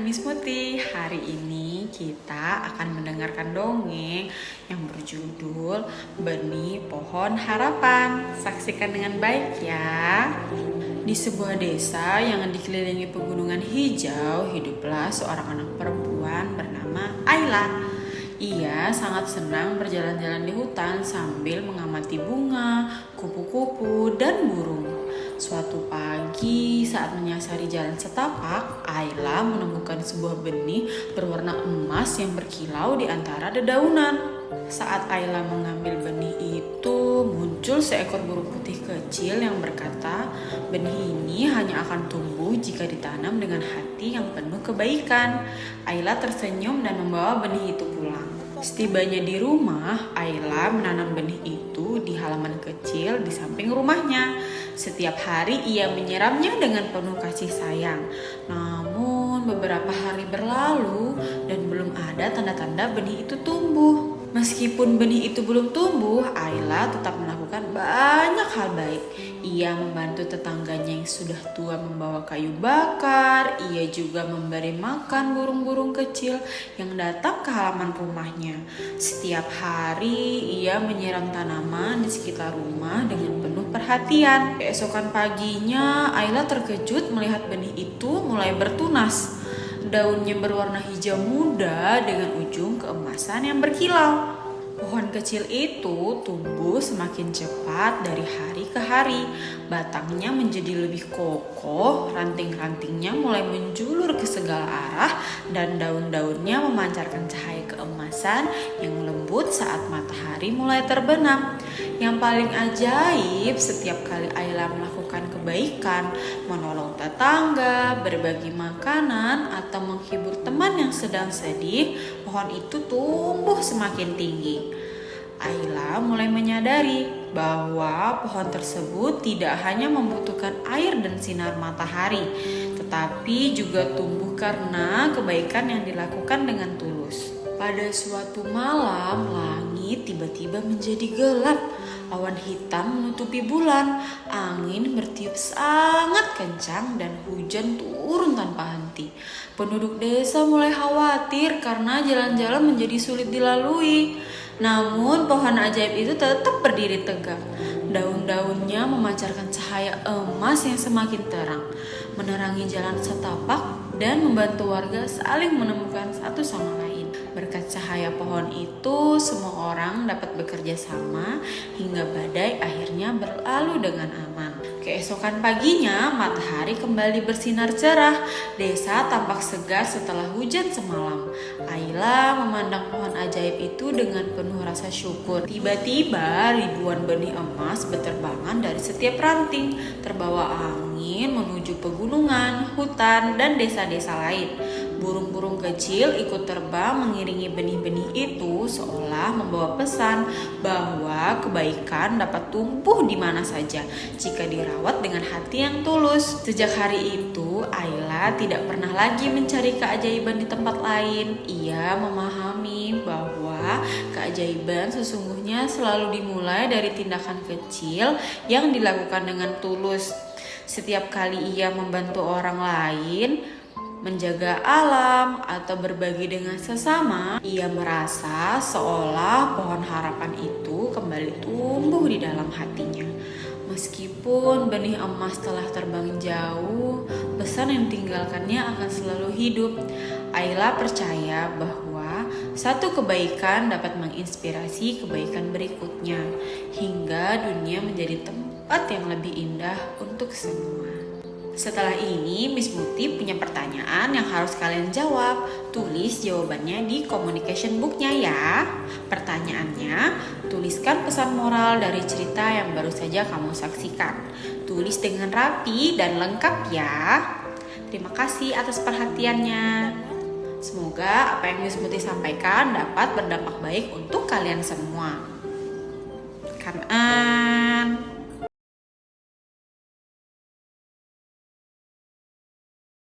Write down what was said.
Miss Muti. Hari ini kita akan mendengarkan dongeng yang berjudul Benih Pohon Harapan. Saksikan dengan baik ya. Di sebuah desa yang dikelilingi pegunungan hijau, hiduplah seorang anak perempuan bernama Ayla. Ia sangat senang berjalan-jalan di hutan sambil mengamati bunga, kupu-kupu, dan burung. Suatu pagi saat menyasari jalan setapak, Ayla menemukan sebuah benih berwarna emas yang berkilau di antara dedaunan. Saat Ayla mengambil benih itu, muncul seekor burung putih kecil yang berkata, benih ini hanya akan tumbuh jika ditanam dengan hati yang penuh kebaikan. Ayla tersenyum dan membawa benih itu pulang. Setibanya di rumah, Ayla menanam benih itu di halaman kecil di samping rumahnya. Setiap hari ia menyiramnya dengan penuh kasih sayang. Namun beberapa hari berlalu dan belum ada tanda-tanda benih itu tumbuh. Meskipun benih itu belum tumbuh, Ayla tetap melakukan banyak hal baik. Ia membantu tetangganya yang sudah tua membawa kayu bakar. Ia juga memberi makan burung-burung kecil yang datang ke halaman rumahnya. Setiap hari ia menyiram tanaman di sekitar rumah dengan penuh perhatian. Keesokan paginya, Ayla terkejut melihat benih itu mulai bertunas. Daunnya berwarna hijau muda dengan ujung keemasan yang berkilau. Pohon kecil itu tumbuh semakin cepat dari hari ke hari. Batangnya menjadi lebih kokoh, ranting-rantingnya mulai menjulur ke segala arah, dan daun-daunnya memancarkan cahaya keemasan yang lembut saat matahari mulai terbenam. Yang paling ajaib, setiap kali Ayla melakukan kebaikan, menolong tetangga, berbagi makanan, atau menghibur teman yang sedang sedih, pohon itu tumbuh semakin tinggi. Ayla mulai menyadari bahwa pohon tersebut tidak hanya membutuhkan air dan sinar matahari, tetapi juga tumbuh karena kebaikan yang dilakukan dengan tulus. Pada suatu malam, langit tiba-tiba menjadi gelap. Awan hitam menutupi bulan, angin bertiup sangat kencang dan hujan turun tanpa henti. Penduduk desa mulai khawatir karena jalan-jalan menjadi sulit dilalui. Namun pohon ajaib itu tetap berdiri tegak. Daun-daunnya memancarkan cahaya emas yang semakin terang, menerangi jalan setapak dan membantu warga saling menemukan satu sama lain. Berkat cahaya pohon itu, semua orang dapat bekerja sama hingga badai akhirnya berlalu dengan aman. Keesokan paginya, matahari kembali bersinar cerah. Desa tampak segar setelah hujan semalam. Ayla memandang pohon ajaib itu dengan penuh rasa syukur. Tiba-tiba ribuan benih emas berterbangan dari setiap ranting, terbawa angin menuju pegunungan, hutan, dan desa-desa lain. Burung-burung kecil ikut terbang mengiringi benih-benih itu seolah membawa pesan bahwa kebaikan dapat tumbuh di mana saja jika dirawat dengan hati yang tulus. Sejak hari itu, Ayla tidak pernah lagi mencari keajaiban di tempat lain. Ia memahami bahwa keajaiban sesungguhnya selalu dimulai dari tindakan kecil yang dilakukan dengan tulus. Setiap kali ia membantu orang lain, menjaga alam, atau berbagi dengan sesama, ia merasa seolah pohon harapan itu kembali tumbuh di dalam hatinya. Meskipun benih emas telah terbang jauh, pesan yang ditinggalkannya akan selalu hidup. Ayla percaya bahwa satu kebaikan dapat menginspirasi kebaikan berikutnya, hingga dunia menjadi tempat yang lebih indah untuk semua. Setelah ini, Miss Muti punya pertanyaan yang harus kalian jawab. Tulis jawabannya di communication booknya ya. Pertanyaannya, tuliskan pesan moral dari cerita yang baru saja kamu saksikan. Tulis dengan rapi dan lengkap ya. Terima kasih atas perhatiannya. Semoga apa yang Miss Muti sampaikan dapat berdampak baik untuk kalian semua. Karena